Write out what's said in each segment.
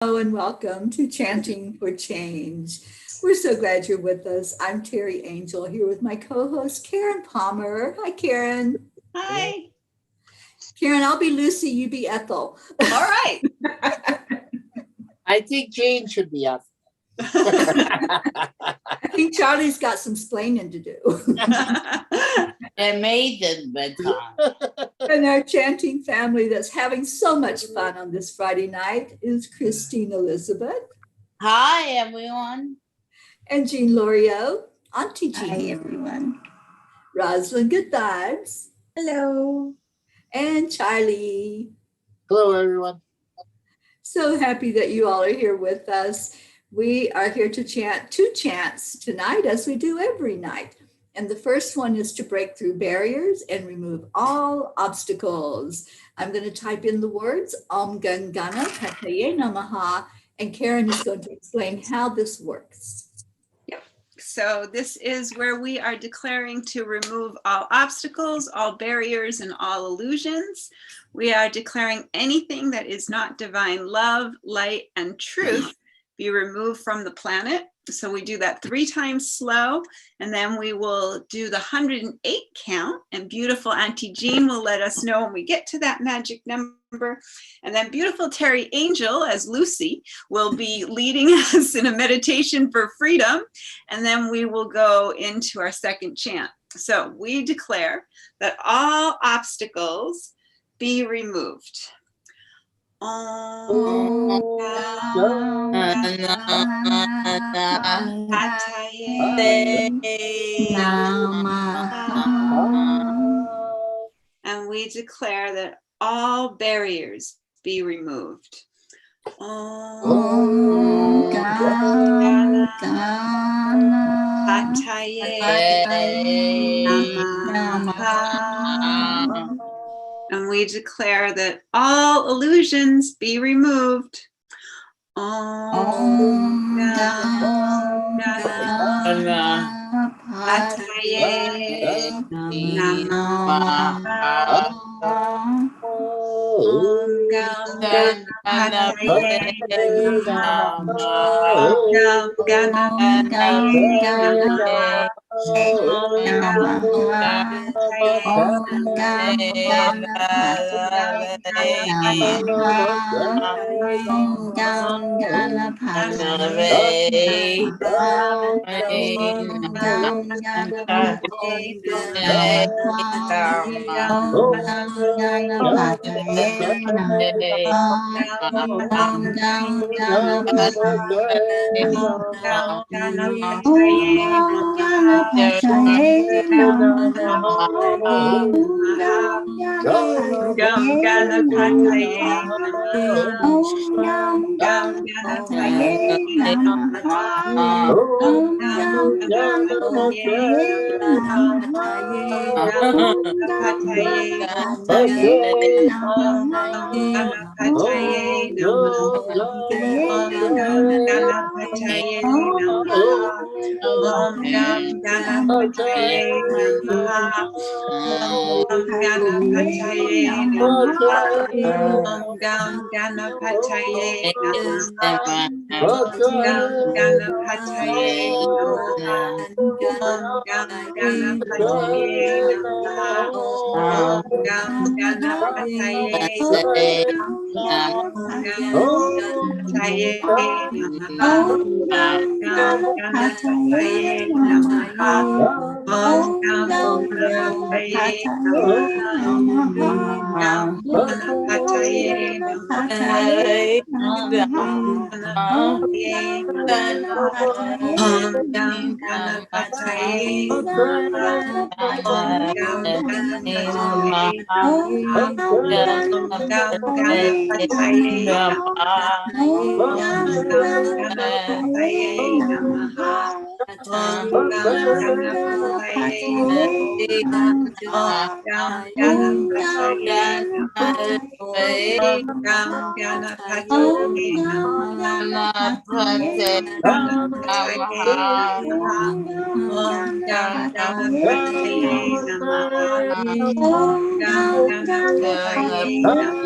Hello and welcome to Chanting for Change. We're so glad you're with us. I'm Teri Angel here with my co-host Karen Palmer. Hi, Karen. Hi. Karen, I'll be Lucy, you be Ethel. All right. I think Jane should be up. I think Charlie's got some splaining to do. And Maiden bedtime. And our chanting family that's having so much fun on this Friday night is Christine Elizabeth. Hi, everyone. And Jean Lorio. Auntie Jean. Hi, everyone. Rosalind Goodvibes. Hello. And Charlie. Hello, everyone. So happy that you all are here with us. We are here to chant 2 chants tonight, as we do every night. And the first one is to break through barriers and remove all obstacles. I'm going to type in the words Om Gam Ganapataye Namaha, and Karen is going to explain how this works. Yep. So this is where we are declaring to remove all obstacles, all barriers, and all illusions. We are declaring anything that is not divine love, light, and truth be removed from the planet. So we do that 3 times slow, and then we will do the 108 count, and beautiful Auntie Jean will let us know when we get to that magic number. And then beautiful Teri Angel, as Lucy, will be leading us in a meditation for freedom, and then we will go into our second chant. So we declare that all obstacles be removed. Om Ganapataye Namaha. And we declare that all barriers be removed. Om Ganapataye Namaha. And we declare that all illusions be removed. Om Ganapataye Namaha. Om Ganapataye Namaha. Om Ganapataye Namaha.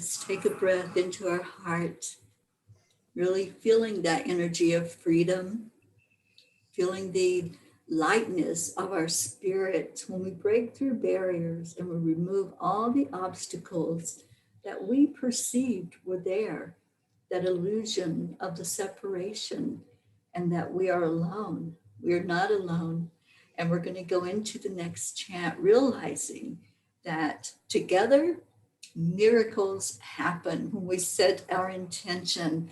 Let's take a breath into our heart, really feeling that energy of freedom, feeling the lightness of our spirit when we break through barriers and we remove all the obstacles that we perceived were there, that illusion of the separation, and that we are alone. We are not alone. And we're going to go into the next chant realizing that together miracles happen when we set our intention.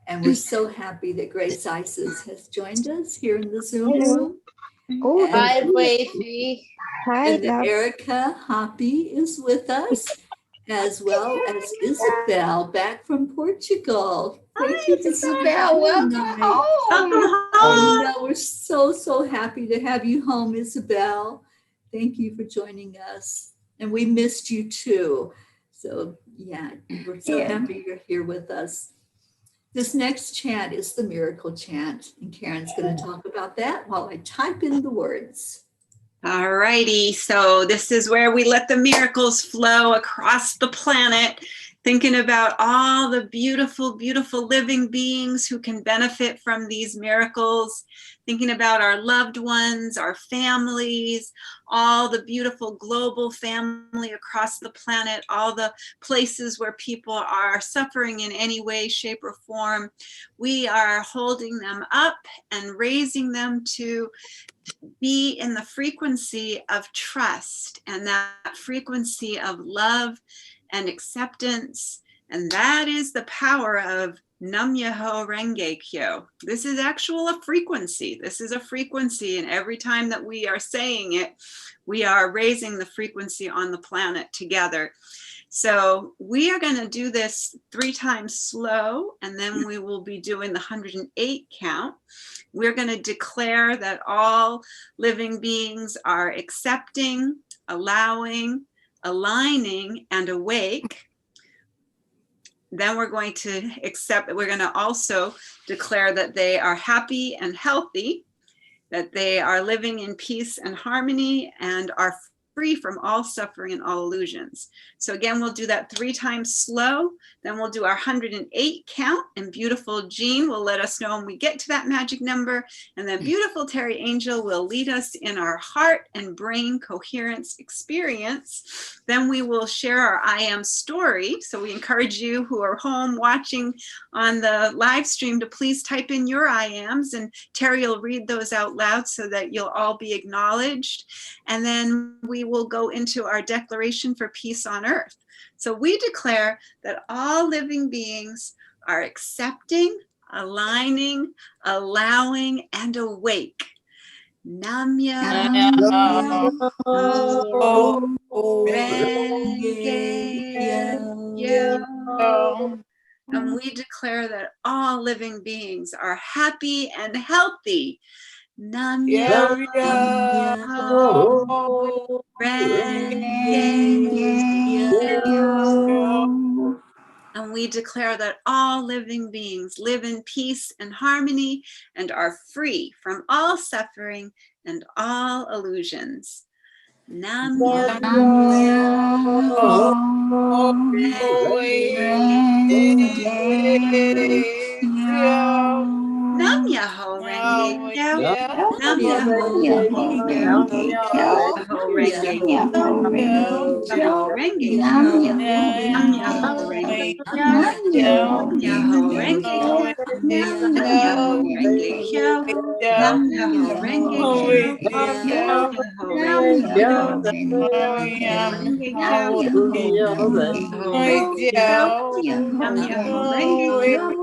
And we're so happy that Grace Isis has joined us here in the Zoom room. Oh, Hi, And, Gracie. hi, and love. Erica Hoppy is with us, as well as Isabel back from Portugal. Thank you, Isabel, welcome home. Oh, no, we're so happy to have you home, Isabel. Thank you for joining us. And we missed you too. So yeah, we're so happy you're here with us. This next chant is the miracle chant, and Karen's going to talk about that while I type in the words. All righty, so this is where we let the miracles flow across the planet, thinking about all the beautiful, beautiful living beings who can benefit from these miracles, thinking about our loved ones, our families, all the beautiful global family across the planet, all the places where people are suffering in any way, shape, or form. We are holding them up and raising them to be in the frequency of trust and that frequency of love and acceptance. And that is the power of Nam Myoho Renge Kyo. This is actual a frequency. This is a frequency. And every time that we are saying it, we are raising the frequency on the planet together. So we are going to do this 3 times slow, and then we will be doing the 108 count. We're going to declare that all living beings are accepting, allowing, aligning, and awake. Then we're going to we're going to also declare that they are happy and healthy, that they are living in peace and harmony, and are free from all suffering and all illusions. So again, we'll do that 3 times slow. Then we'll do our 108 count, and beautiful Jean will let us know when we get to that magic number. And then beautiful Teri Angel will lead us in our heart and brain coherence experience. Then we will share our I am story. So we encourage you who are home watching on the live stream to please type in your I ams, and Teri will read those out loud so that you'll all be acknowledged. And then we will go into our declaration for peace on earth. So we declare that all living beings are accepting, aligning, allowing, and awake. Nam Myoho Renge Kyo. And we declare that all living beings are happy and healthy. Nam Myoho Renge Kyo. And we declare that all living beings live in peace and harmony and are free from all suffering and all illusions. Nam Myoho Nam Myoho Renge Kyo. Nam Myoho Renge Kyo. Nam Myoho Renge Kyo. Nam Myoho Renge Kyo. Nam Myoho Renge Kyo. Nam Myoho Renge Kyo. Nam Myoho Renge Kyo. Nam Myoho Renge Kyo. Nam Myoho Renge Kyo. Nam Myoho Renge Kyo.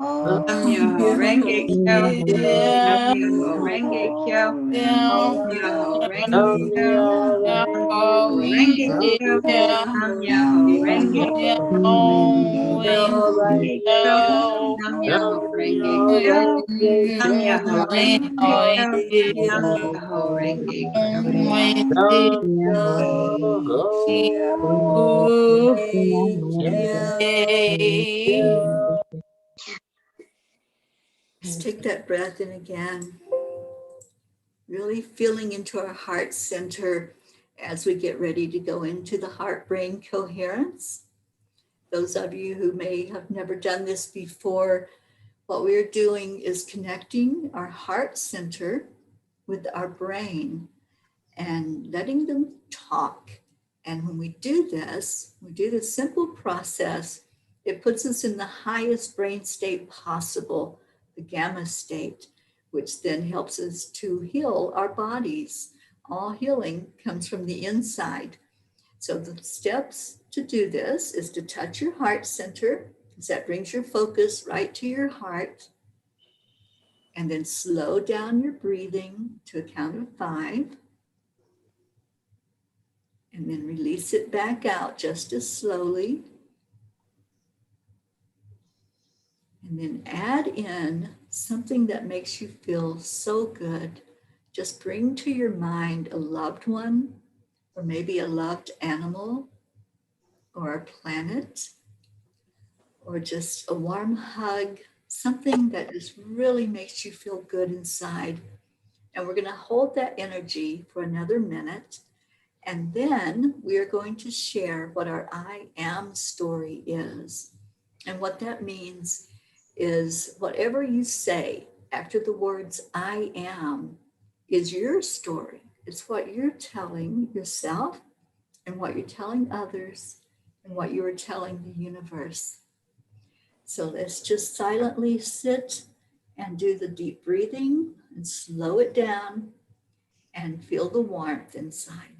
Nam Myoho Renge Kyo. Nam Myoho Renge Kyo. Nam Myoho Renge Kyo. Nam Myoho Renge Kyo. Nam Myoho Renge Kyo. Renge Kyo. Nam Myoho Renge Kyo. Nam Myoho Renge Kyo. Nam Myoho Renge Let's take that breath in again. Really feeling into our heart center as we get ready to go into the heart-brain coherence. Those of you who may have never done this before, what we're doing is connecting our heart center with our brain and letting them talk. And when we do this simple process, it puts us in the highest brain state possible, the gamma state, which then helps us to heal our bodies. All healing comes from the inside. So the steps to do this is to touch your heart center, because that brings your focus right to your heart. And then slow down your breathing to a count of 5. And then release it back out just as slowly. And then add in something that makes you feel so good. Just bring to your mind a loved one, or maybe a loved animal, or a planet, or just a warm hug, something that just really makes you feel good inside. And we're going to hold that energy for another minute. And then we are going to share what our I am story is. And what that means is whatever you say after the words I am is your story. It's what you're telling yourself and what you're telling others and what you are telling the universe. So let's just silently sit and do the deep breathing and slow it down and feel the warmth inside.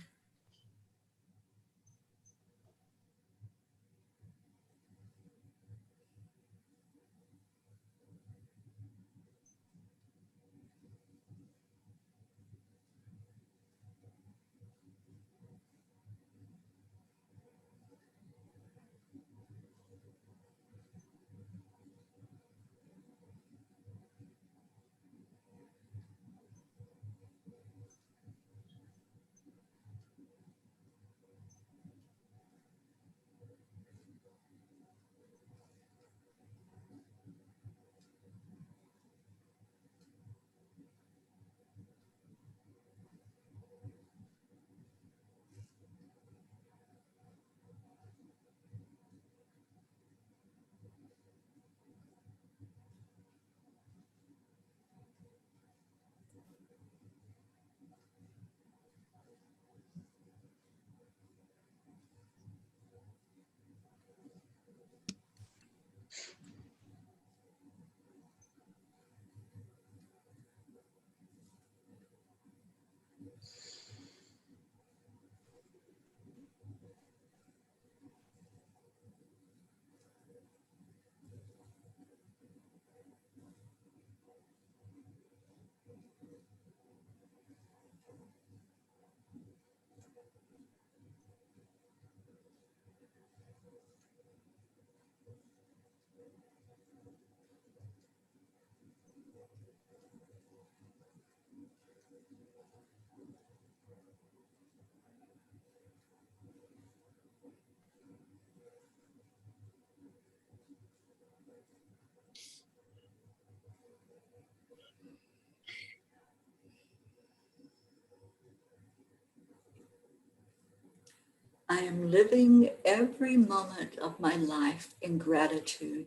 I am living every moment of my life in gratitude.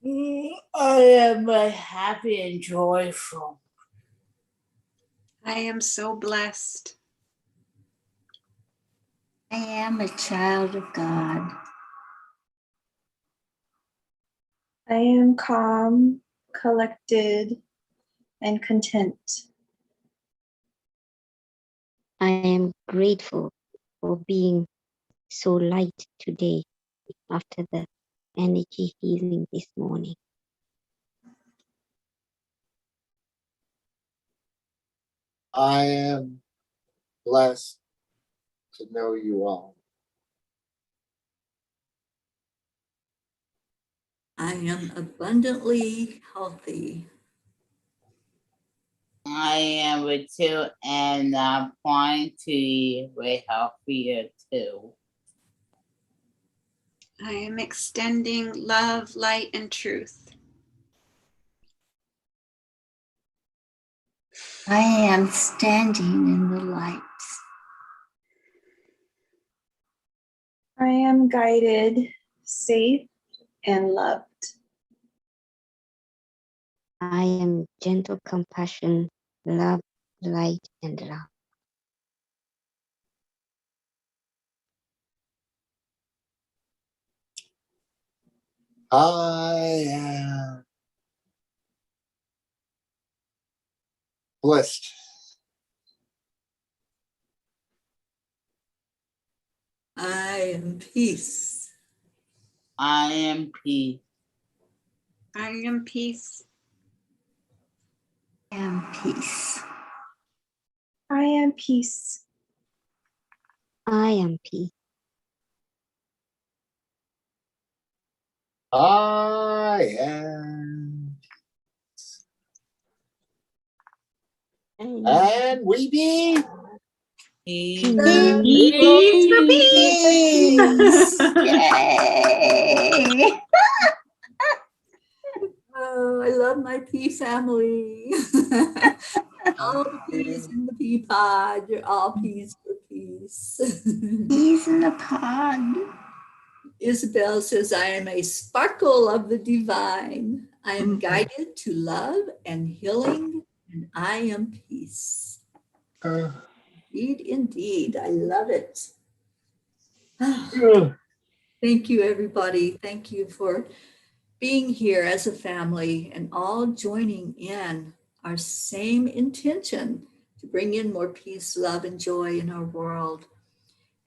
I am happy and joyful. I am so blessed. I am a child of God. I am calm, collected, and content. I am grateful for being so light today after the energy healing this morning. I am blessed to know you all. I am abundantly healthy. I am with you, and I'm trying to be very healthier too. I am extending love, light, and truth. I am standing in the light. I am guided, safe, and loved. I am gentle compassion, love, light, and love. I am blessed. I am peace. I am peace. I am peace. I am peace. I am peace. I am peace. I am. And we be. Peace. Peace for peace. Yay! Oh, I love my pea family. All the peas in the pea pod. You're all peas for peace. Peas in the pod. Isabel says, I am a sparkle of the divine. I am guided to love and healing, and I am peace. Indeed, indeed. I love it. Thank you, everybody. Thank you for being here as a family and all joining in our same intention to bring in more peace, love, and joy in our world.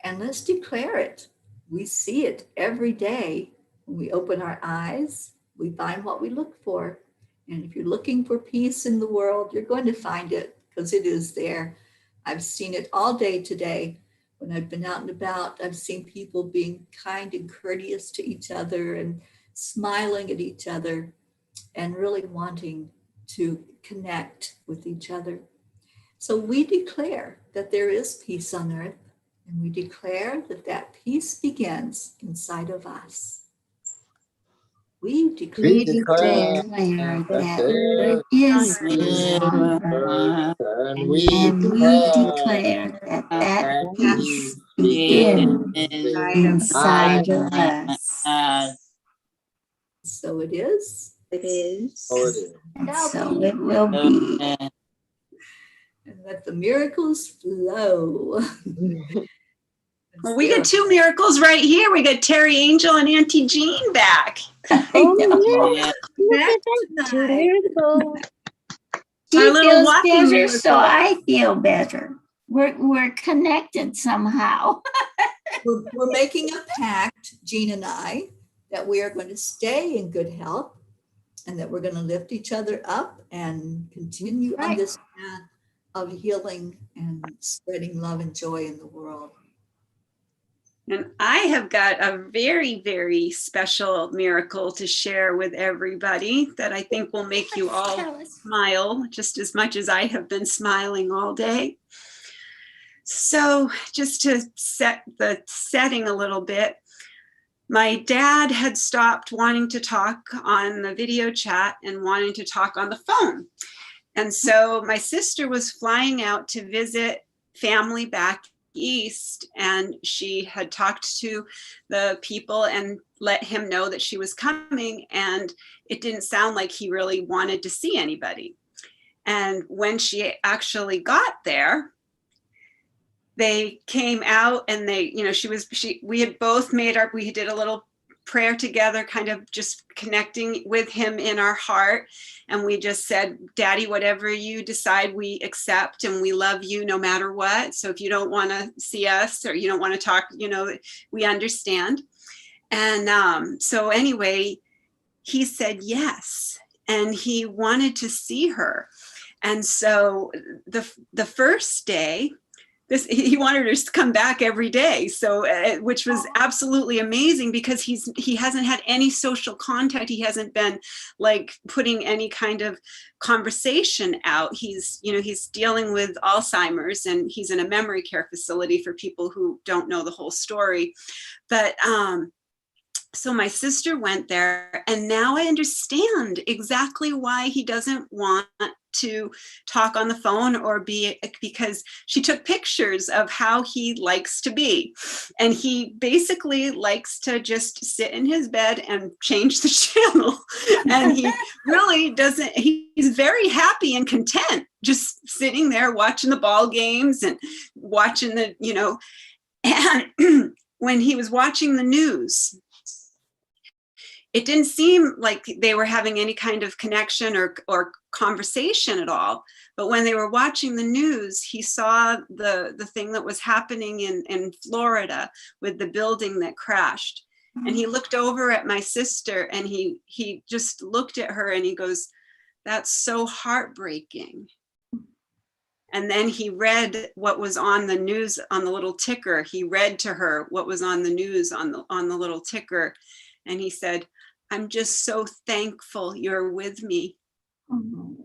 And let's declare it. We see it every day. When we open our eyes, we find what we look for. And if you're looking for peace in the world, you're going to find it because it is there. I've seen it all day today. When I've been out and about, I've seen people being kind and courteous to each other and smiling at each other and really wanting to connect with each other. So we declare that there is peace on earth, and we declare that that peace begins inside of us. We declare Declare that that there there is is peace on earth, and we and we declare that that that peace begins begins Inside inside of us. so it is. It is. So it is. And so it will be. And let the miracles flow. Well, we got two miracles right here. We got Teri Angel and Auntie Jean back. Oh, Yeah. look Back at that. tonight. Miracle. Our She little feels walking better, so miracle. I feel better. We're connected somehow. We're making a pact, Jean and I, that we are going to stay in good health and that we're going to lift each other up and continue on Right. this path of healing and spreading love and joy in the world. And I have got a very, very special miracle to share with everybody that I think will make you all Tell us. smile just as much as I have been smiling all day. So just to set the setting a little bit, my dad had stopped wanting to talk on the video chat and wanting to talk on the phone. And so my sister was flying out to visit family back east, and she had talked to the people and let him know that she was coming, and it didn't sound like he really wanted to see anybody. And when she actually got there, they came out and they, you know, we had both we did a little prayer together, kind of just connecting with him in our heart. And we just said, Daddy, whatever you decide, we accept, and we love you no matter what. So if you don't want to see us or you don't want to talk, you know, we understand. And so anyway, he said yes, and he wanted to see her. And so the first day, he wanted her to come back every day. So, which was absolutely amazing, because he hasn't had any social contact. He hasn't been like putting any kind of conversation out. He's dealing with Alzheimer's, and he's in a memory care facility for people who don't know the whole story. But, so my sister went there, and now I understand exactly why he doesn't want to talk on the phone because she took pictures of how he likes to be. And he basically likes to just sit in his bed and change the channel. And he really doesn't, he's very happy and content just sitting there watching the ball games and watching and when he was watching the news, it didn't seem like they were having any kind of connection or conversation at all. But when they were watching the news, he saw the thing that was happening in Florida with the building that crashed. And he looked over at my sister, and he just looked at her, and he goes, "That's so heartbreaking." And then he read what was on the news on the little ticker. He read to her what was on the news on the little ticker. And he said, "I'm just so thankful you're with me." Mhm.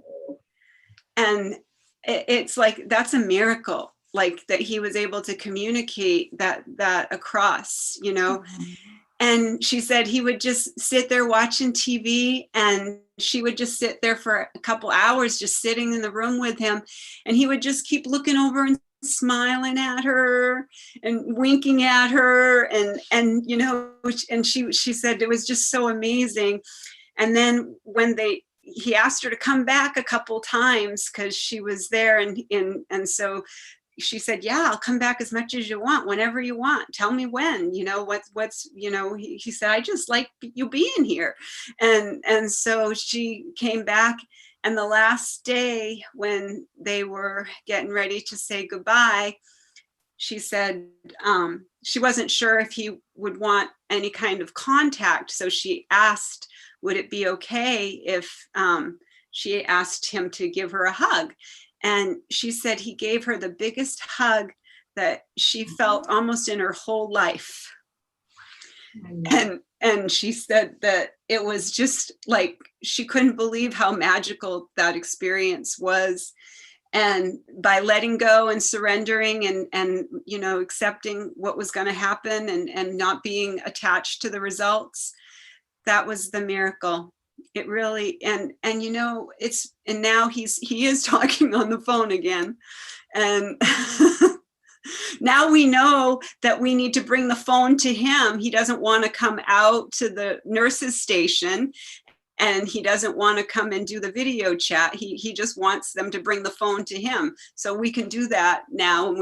And it's like, that's a miracle, like that he was able to communicate that across, And she said he would just sit there watching TV, and she would just sit there for a couple hours, just sitting in the room with him. And he would just keep looking over and smiling at her and winking at her. And she said it was just so amazing. And then when he asked her to come back a couple times because she was there. And so she said, "Yeah, I'll come back as much as you want, whenever you want. Tell me when, he said, "I just like you being here." And so she came back, and the last day when they were getting ready to say goodbye, she said she wasn't sure if he would want any kind of contact. So she asked, would it be okay if she asked him to give her a hug? And she said he gave her the biggest hug that she felt almost in her whole life. And she said that it was just like, she couldn't believe how magical that experience was. And by letting go and surrendering and accepting what was going to happen and not being attached to the results, that was the miracle. It really, and now he is talking on the phone again. And now we know that we need to bring the phone to him. He doesn't want to come out to the nurse's station, and he doesn't want to come and do the video chat. He just wants them to bring the phone to him. So we can do that now.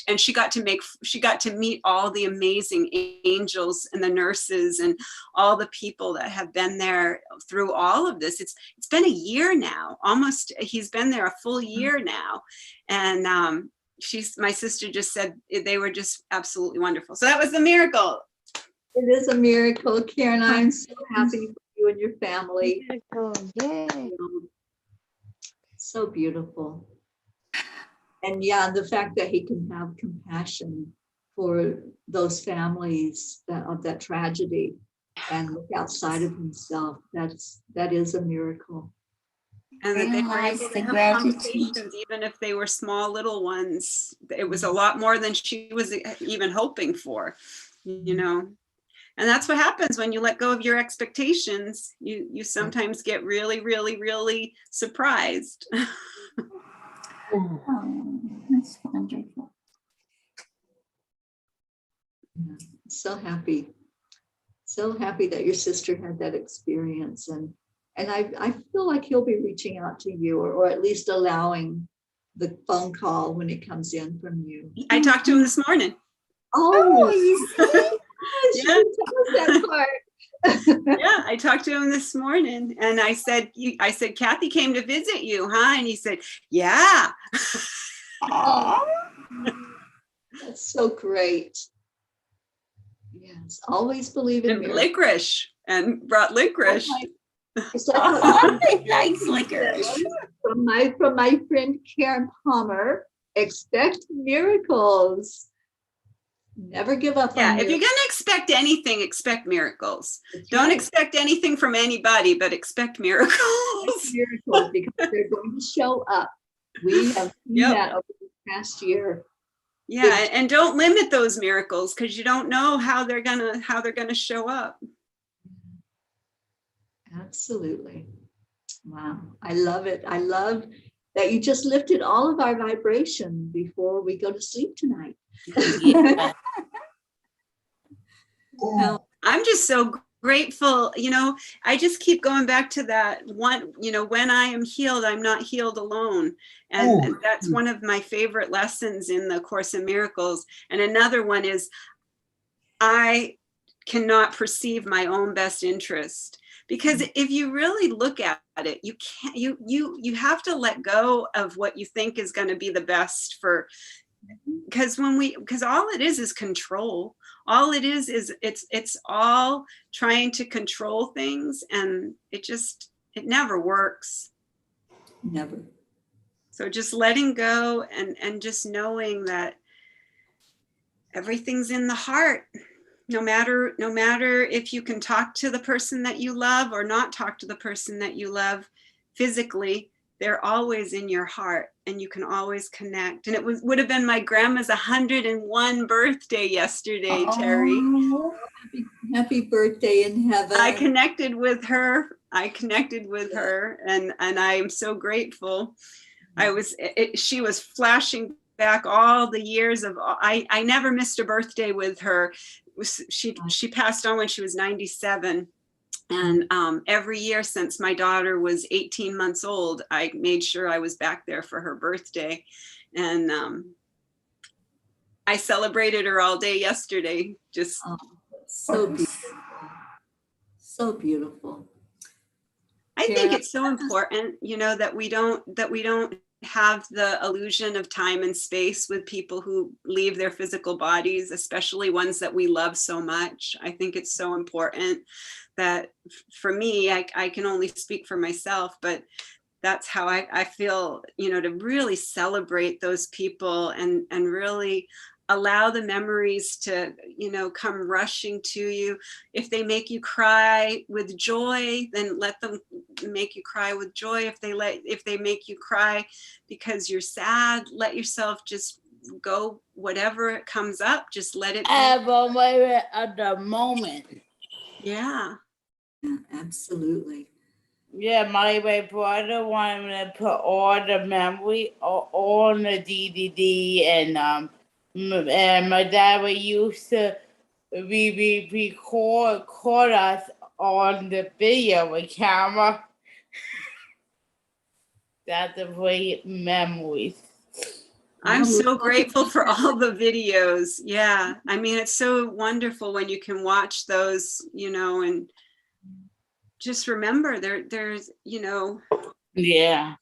And she got to meet all the amazing angels and the nurses and all the people that have been there through all of this. It's been a year now, almost. He's been there a full year now. And my sister just said they were just absolutely wonderful. So that was the miracle. It is a miracle, Karen. I'm so happy for you and your family. Yay. So beautiful. And yeah, the fact that he can have compassion for those families of that tragedy and look outside of himself, that is a miracle. And that they were Realize able to the have gratitude. conversations, even if they were small little ones. It was a lot more than she was even hoping for, And that's what happens when you let go of your expectations. You sometimes get really, really, really surprised. Oh, that's wonderful. Yeah, so happy that your sister had that experience. And I feel like he'll be reaching out to you, or at least allowing the phone call when it comes in from you. I talked to him this morning. Oh, you see? yeah. Tell us that part. Yeah, I talked to him this morning, and I said, "Kathy came to visit you, huh?" And he said, "Yeah." Aw. That's so great. Yes, always believe in And miracles. licorice, and brought licorice. It's like what He likes licorice. from my friend Karen Palmer, expect miracles. Never give up Yeah, on if you're miracles. gonna expect anything, expect miracles. Don't expect anything from anybody, but expect miracles. Miracles because they're going to show up. We have seen Yep. that over the past year. Yeah, and don't limit those miracles because you don't know how they're gonna show up. Absolutely. Wow. I love it. I love that you just lifted all of our vibration before we go to sleep tonight. Yeah. Now, I'm just so grateful. I just keep going back to that one, when I am healed, I'm not healed alone. And that's one of my favorite lessons in the Course in Miracles. And another one is I cannot perceive my own best interest. Because if you really look at it, you can't, you have to let go of what you think is going to be the best for, because all it is control. All it is it's all trying to control things, and it never works. never. So just letting go and just knowing that everything's in the heart. No matter if you can talk to the person that you love or not talk to the person that you love physically, they're always in your heart and you can always connect. And it would have been my grandma's 101 birthday yesterday, Teri. Oh, Happy birthday in heaven. I connected with her. And I am so grateful. She was flashing back all the years of, I never missed a birthday with her. She passed on when she was 97. And every year since my daughter was 18 months old, I made sure I was back there for her birthday. And I celebrated her all day yesterday. Just So beautiful. So beautiful. I think it's so important, that we don't have the illusion of time and space with people who leave their physical bodies, especially ones that we love so much. I think it's so important that, for me, I can only speak for myself, but that's how I feel, to really celebrate those people and really allow the memories to, come rushing to you. If they make you cry with joy, then let them make you cry with joy. If they make you cry because you're sad, let yourself just go, whatever comes up, just let it be. Have a moment at the moment. Yeah. Absolutely. Yeah, my brother wanted to put all the memory on the DVD, and my dad would used to record us on the video with camera. That's a great memories. I'm so grateful for all the videos. Yeah. I mean, it's so wonderful when you can watch those, and just remember there's, Yeah.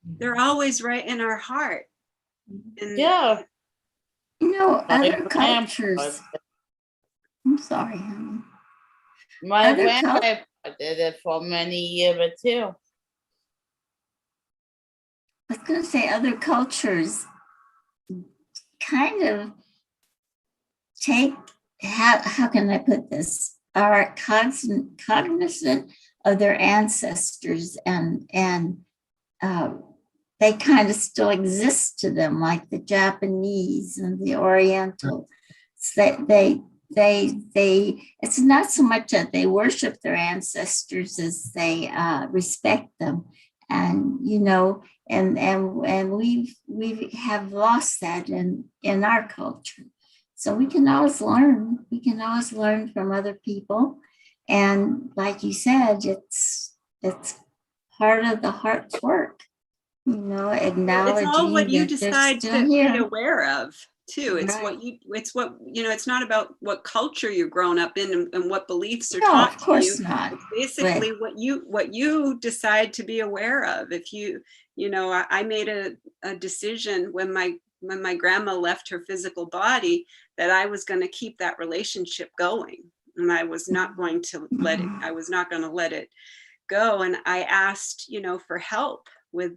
they're always right in our heart. And Yeah. other cultures. I'm sorry, honey. My Other grandpa did it for many years too. I was going to say other cultures kind of take, how can I put this, are cognizant of their ancestors, and they kind of still exist to them, like the Japanese and the Oriental. So they it's not so much that they worship their ancestors as they respect them. And and we have lost that in our culture. So we can always learn. We can always learn from other people. And like you said, it's part of the heart's work. Acknowledging it's all what you that decide they're to still be here. aware of too. It's Right. it's not about what culture you're grown up in and what beliefs are No, taught of to course you. not. It's basically what you decide to be aware of. If I made a decision when my when my grandma left her physical body, that I was going to keep that relationship going. And I was not going to let it go. And I asked, for help with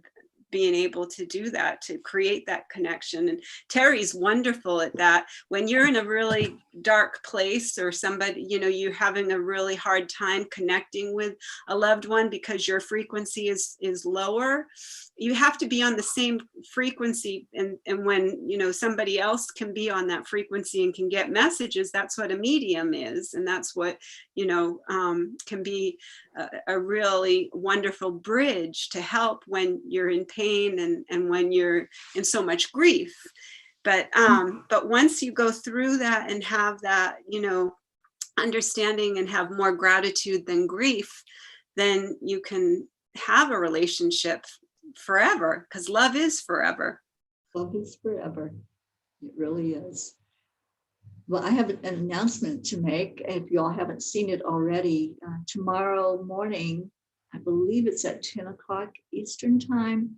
being able to do that, to create that connection. And Teri's wonderful at that. When you're in a really dark place, or somebody, you're having a really hard time connecting with a loved one because your frequency is lower, you have to be on the same frequency. And when, somebody else can be on that frequency and can get messages, that's what a medium is. And that's what, can be a really wonderful bridge to help when you're in pain and when you're in so much grief. But once you go through that and have that, understanding and have more gratitude than grief, then you can have a relationship forever, because love is forever. Love is forever. It really is. Well, I have an announcement to make. If you all haven't seen it already, tomorrow morning, I believe it's at 10 o'clock Eastern time,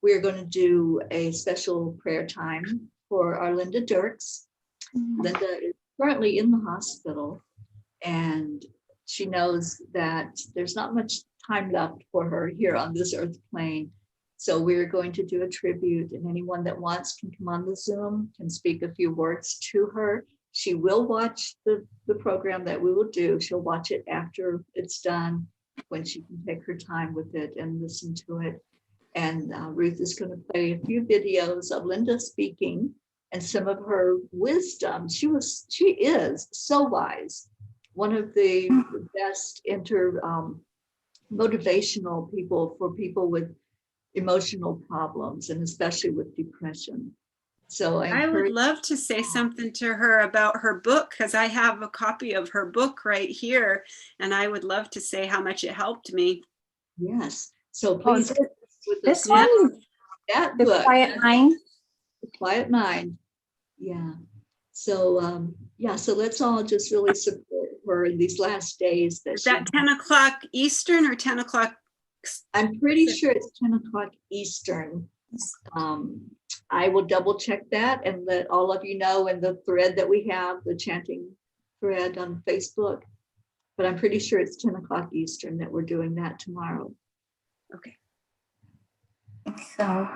we're going to do a special prayer time for our Linda Dirks. Linda is currently in the hospital, and she knows that there's not much time left for her here on this earth plane. So we're going to do a tribute, and anyone that wants can come on the Zoom, can speak a few words to her. She will watch the program that we will do. She'll watch it after it's done, when she can take her time with it and listen to it. And Ruth is going to play a few videos of Linda speaking and some of her wisdom. She is so wise. One of the best motivational people for people with emotional problems, and especially with depression. So I would love to say something to her about her book, because I have a copy of her book right here, and I would love to say how much it helped me. Yes. So please, This one, that The book, Quiet Mind. The Quiet Mind. Yeah. So so let's all just really support her in these last days. Is that 10 o'clock Eastern or 10 o'clock? I'm pretty sure it's 10 o'clock Eastern. I will double check that and let all of you know in the thread that we have, the chanting thread on Facebook. But I'm pretty sure it's 10 o'clock Eastern that we're doing that tomorrow. Okay. So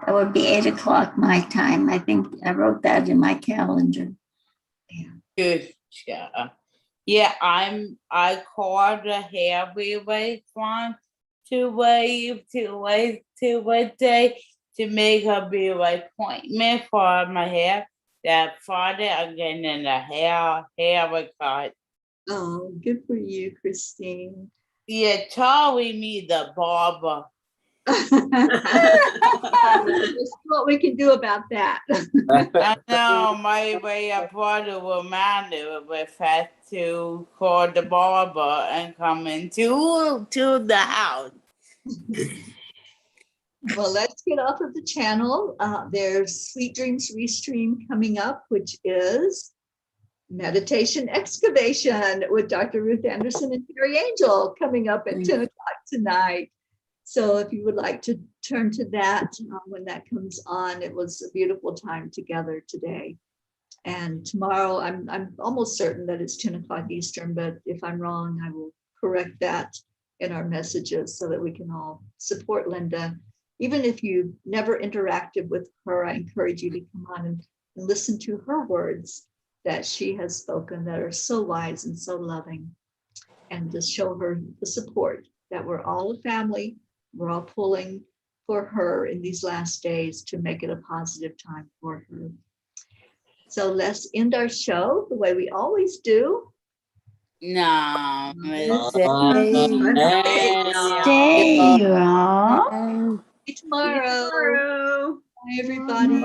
that would be 8 o'clock my time. I think I wrote that in my calendar. Good job. Yeah, I called the heavyweight one to day to make a big appointment for my hair. That Friday I'm getting a haircut. Oh, good for you, Christine. Yeah, Charlie me the barber. Let's see what we can do about that. I know my way I probably will mind it if I had to call the barber and come into the house. Well, let's get off of the channel. There's Sweet Dreams Restream coming up, which is Meditation Excavation with Dr. Ruth Anderson and Teri Angel coming up at 10 o'clock tonight. So if you would like to turn to that when that comes on, it was a beautiful time together today. And tomorrow, I'm almost certain that it's 10 o'clock Eastern, but if I'm wrong, I will correct that in our messages so that we can all support Linda. Even if you never interacted with her, I encourage you to come on and listen to her words that she has spoken that are so wise and so loving, and just show her the support that we're all a family. We're all pulling for her in these last days to make it a positive time for her. So let's end our show the way we always do. Namaste. Stay wrong. See you tomorrow. Bye, everybody.